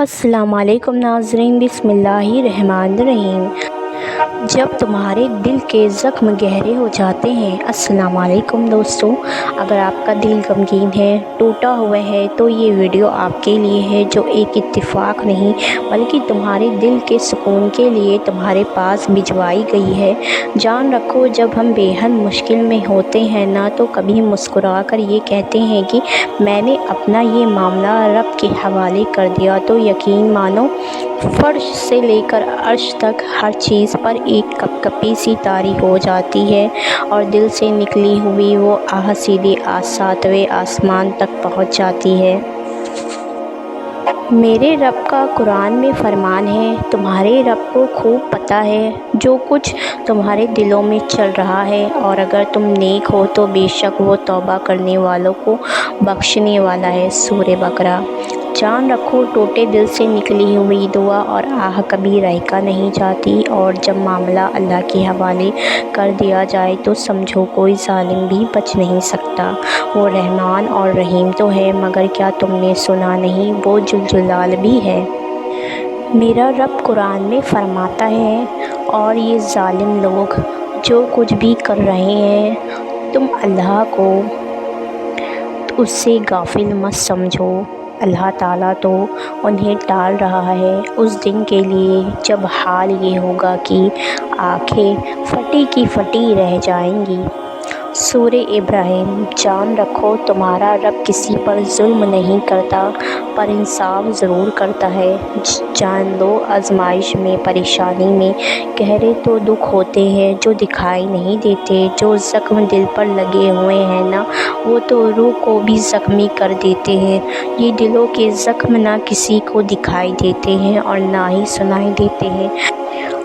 अस्सलाम वालेकुम नाज़रीन, बिस्मिल्लाहिर्रहमानिर्रहीम। जब तुम्हारे दिल के ज़ख्म गहरे हो जाते हैं। अस्सलाम वालेकुम दोस्तों, अगर आपका दिल गमगीन है, टूटा हुआ है, तो ये वीडियो आपके लिए है, जो एक इत्तिफाक नहीं बल्कि तुम्हारे दिल के सुकून के लिए तुम्हारे पास भिजवाई गई है। जान रखो, जब हम बेहद मुश्किल में होते हैं ना, तो कभी मुस्कुरा कर ये कहते हैं कि मैंने अपना ये मामला रब के हवाले कर दिया, तो यकीन मानो फर्श से लेकर अर्श तक हर चीज़ पर एक कपकपी सी तारी हो जाती है और दिल से निकली हुई वो आह सीधे सातवें आसमान तक पहुंच जाती है। मेरे रब का कुरान में फरमान है, तुम्हारे रब को खूब पता है जो कुछ तुम्हारे दिलों में चल रहा है, और अगर तुम नेक हो तो बेशक वो तौबा करने वालों को बख्शने वाला है। सूरह बकरा। जान रखो, टूटे दिल से निकली हुई दुआ और आह कभी रहका नहीं जाती, और जब मामला अल्लाह के हवाले कर दिया जाए तो समझो कोई जालिम भी बच नहीं सकता। वो रहमान और रहीम तो है, मगर क्या तुमने सुना नहीं, वो जुलजलाल भी है। मेरा रब कुरान में फरमाता है, और ये जालिम लोग जो कुछ भी कर रहे हैं, तुम अल्लाह को उससे गाफिल मत समझो। अल्लाह ताला तो उन्हें टाल रहा है उस दिन के लिए जब हाल ये होगा कि आंखें फटी की फटी रह जाएंगी। सूरह इब्राहिम। जान रखो, तुम्हारा रब किसी पर जुल्म नहीं करता, पर इंसाफ ज़रूर करता है। जान लो, आजमाइश में, परेशानी में गहरे तो दुख होते हैं जो दिखाई नहीं देते। जो ज़ख्म दिल पर लगे हुए हैं ना, वो तो रूह को भी ज़ख्मी कर देते हैं। ये दिलों के ज़ख्म ना किसी को दिखाई देते हैं और ना ही सुनाई देते हैं।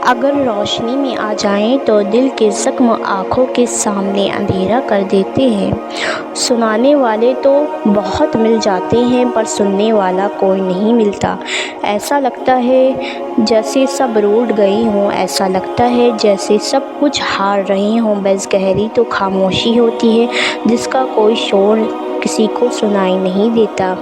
अगर रोशनी में आ जाएं तो दिल के ज़ख्म आँखों के सामने अंधेरा कर देते हैं। सुनाने वाले तो बहुत मिल जाते हैं, पर सुनने वाला कोई नहीं मिलता। ऐसा लगता है जैसे सब रूठ गए हों, ऐसा लगता है जैसे सब कुछ हार रहे हों। बस गहरी तो खामोशी होती है जिसका कोई शोर किसी को सुनाई नहीं देता।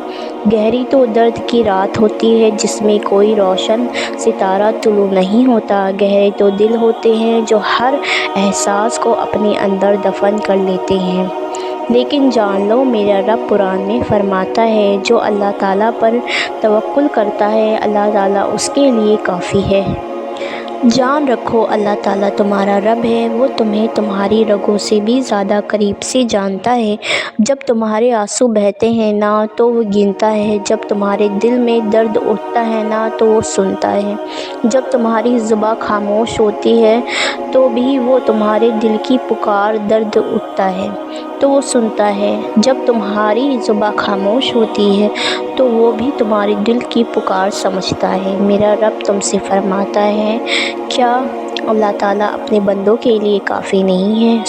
गहरी तो दर्द की रात होती है जिसमें कोई रोशन सितारा तुलू नहीं होता। गहरे तो दिल होते हैं जो हर एहसास को अपने अंदर दफन कर लेते हैं। लेकिन जान लो, मेरा रब कुरान में फरमाता है, जो अल्लाह ताला पर तवक्कुल करता है, अल्लाह ताला उसके लिए काफ़ी है। जान रखो, अल्लाह ताला तुम्हारा रब है, वो तुम्हें तुम्हारी रगों से भी ज़्यादा करीब से जानता है। जब तुम्हारे आंसू बहते हैं ना, तो वो गिनता है। जब तुम्हारे दिल में दर्द उठता है ना, तो वो सुनता है। जब तुम्हारी ज़ुबान खामोश होती है तो भी वो तुम्हारे दिल की पुकार दर्द उठता है तो वो सुनता है। जब तुम्हारी ज़ुबान खामोश होती है तो वो भी तुम्हारे दिल की पुकार समझता है। मेरा रब तुमसे फरमाता है, क्या अल्लाह ताला अपने बंदों के लिए काफ़ी नहीं है।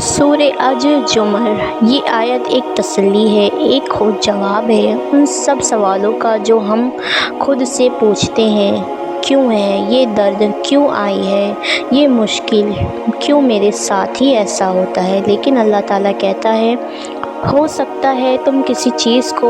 सूरह अज-जुमर। ये आयत एक तसल्ली है, एक खुद जवाब है उन सब सवालों का जो हम खुद से पूछते हैं। क्यों है ये दर्द, क्यों आई है ये मुश्किल, क्यों मेरे साथ ही ऐसा होता है। लेकिन अल्लाह ताला कहता है, हो सकता है तुम किसी चीज़ को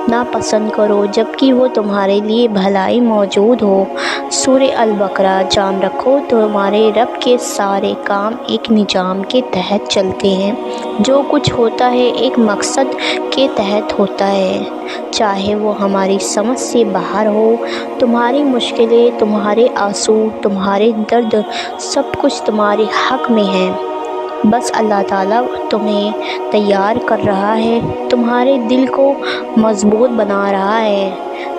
ना पसंद करो जबकि वो तुम्हारे लिए भलाई मौजूद हो। सूरह अल-बकरा। जान रखो, तुम्हारे रब के सारे काम एक निज़ाम के तहत चलते हैं। जो कुछ होता है एक मकसद के तहत होता है, चाहे वो हमारी समझ से बाहर हो। तुम्हारी मुश्किलें, तुम्हारे आंसू, तुम्हारे दर्द, सब कुछ तुम्हारे हक़ में है। बस अल्लाह ताला तुम्हें तैयार कर रहा है, तुम्हारे दिल को मजबूत बना रहा है,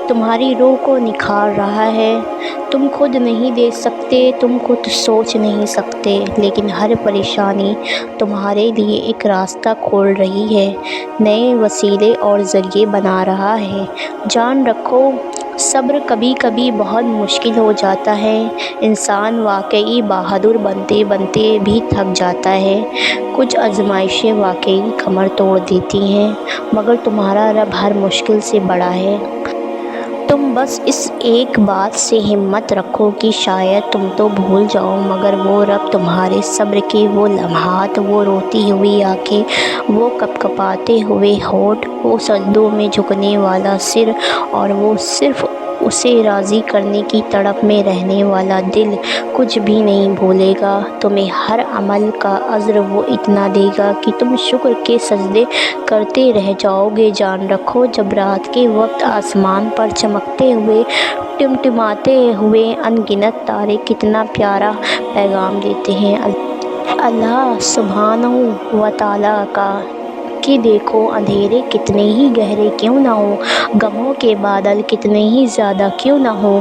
तुम्हारी रूह को निखार रहा है। तुम खुद नहीं दे सकते, तुम खुद सोच नहीं सकते, लेकिन हर परेशानी तुम्हारे लिए एक रास्ता खोल रही है, नए वसीले और ज़रिए बना रहा है। जान रखो, सब्र कभी कभी बहुत मुश्किल हो जाता है। इंसान वाकई बहादुर बनते बनते भी थक जाता है। कुछ आजमाइशें वाकई कमर तोड़ देती हैं, मगर तुम्हारा रब हर मुश्किल से बड़ा है। तुम बस इस एक बात से हिम्मत रखो कि शायद तुम तो भूल जाओ, मगर वो रब तुम्हारे सब्र के वो लम्हात, वो रोती हुई आंखें, वो कपकपाते हुए होठ, वो सजदों में झुकने वाला सिर, और वो सिर्फ اسے راضی کرنے کی تڑپ میں رہنے والا دل کچھ بھی نہیں بھولے گا۔ تمہیں ہر عمل کا اجر وہ اتنا دے گا کہ تم شکر کے سجدے کرتے رہ جاؤ گے۔ جان رکھو، جب رات کے وقت آسمان پر چمکتے ہوئے ٹمٹماتے ہوئے ان گنت تارے کتنا پیارا پیغام دیتے ہیں اللہ سبحانہ و تعالیٰ کا، کہ دیکھو اندھیرے کتنے ہی گہرے کیوں نہ ہوں، غموں کے بادل کتنے ہی زیادہ کیوں نہ ہوں،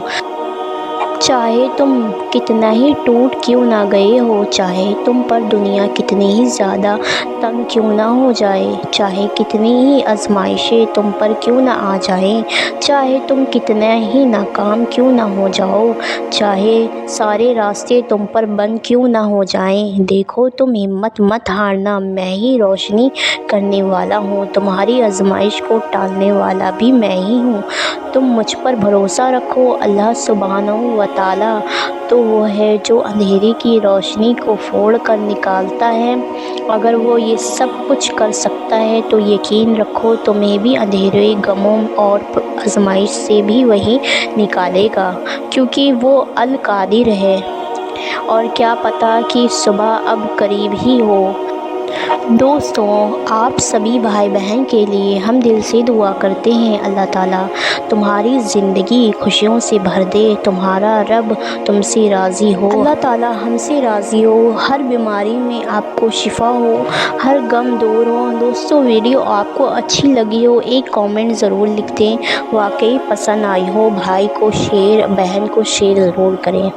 چاہے تم کتنا ہی ٹوٹ کیوں نہ گئے ہو، چاہے تم پر دنیا کتنی ہی زیادہ تنگ کیوں نہ ہو جائے، چاہے کتنی ہی آزمائشیں تم پر کیوں نہ آ جائیں، چاہے تم کتنا ہی ناکام کیوں نہ ہو جاؤ، چاہے سارے راستے تم پر بند کیوں نہ ہو جائیں، دیکھو تم ہمت مت ہارنا، میں ہی روشنی کرنے والا ہوں، تمہاری آزمائش کو ٹالنے والا بھی میں ہی ہوں، تم مجھ پر بھروسہ رکھو۔ اللہ سبحانہ و تعالیٰ تو وہ ہے جو اندھیرے کی روشنی کو پھوڑ کر نکالتا ہے، اگر وہ یہ سب کچھ کر سکتا ہے تو یقین رکھو تمہیں بھی اندھیرے، غموں اور آزمائش سے بھی وہی نکالے گا، کیونکہ وہ القادر ہے، اور کیا پتہ کہ صبح اب قریب ہی ہو۔ دوستوں، آپ سبھی بھائی بہن کے لیے ہم دل سے دعا کرتے ہیں اللہ تعالیٰ تمہاری زندگی خوشیوں سے بھر دے، تمہارا رب تم سے راضی ہو، اللہ تعالیٰ ہم سے راضی ہو، ہر بیماری میں آپ کو شفا ہو، ہر غم دور ہو۔ دوستوں، ویڈیو آپ کو اچھی لگی ہو ایک کامنٹ ضرور لکھ دیں، واقعی پسند آئی ہو بھائی کو شیئر، بہن کو شیئر ضرور کریں۔